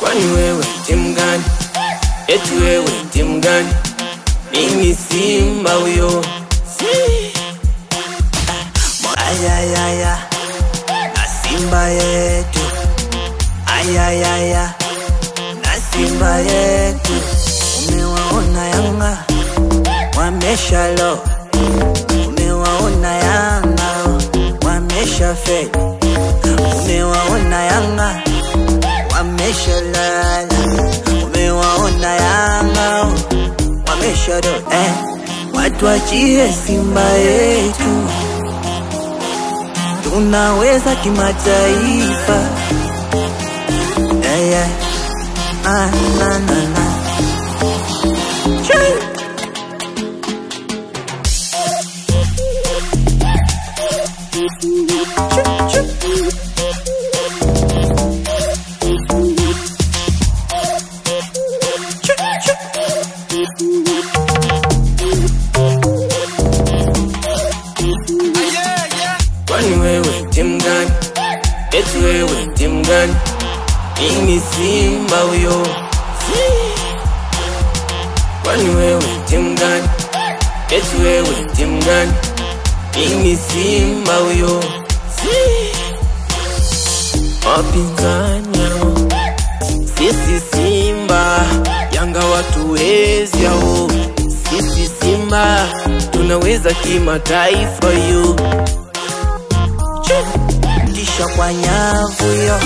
Kwani wewe timu gani? Eti wewe timu gani? Mimi Simba huyo. Ayayaya, na Simba yetu. Ayayaya, na Simba yetu. Umewaona Yanga wameshalo, umewaona Yanga wameshafeli, umewaona Yanga wameshalala, umewaona Yanga wameshado. Watu wachie Simba yetu, tunaweza kimataifa. Na na na Kwani wewe timu gani? Eti wewe timu gani? Mimi Simba huyo. Kwani wewe timu gani? Eti wewe timu gani? Mimi Simba huyo. Wapinzani sisi Simba, Yanga watu wezi hao. Sisi Simba tunaweza kimataifa yo. kisha kwa nyavu yo.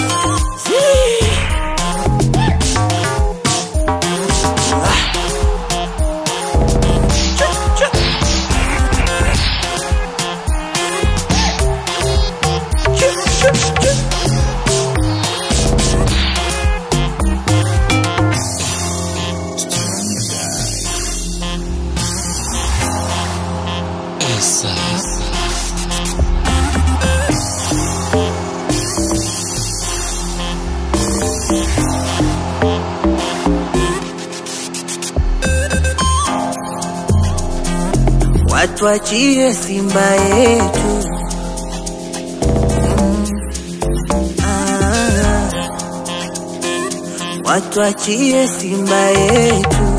Watu wachie Simba yetu. Watu wachie Simba yetu.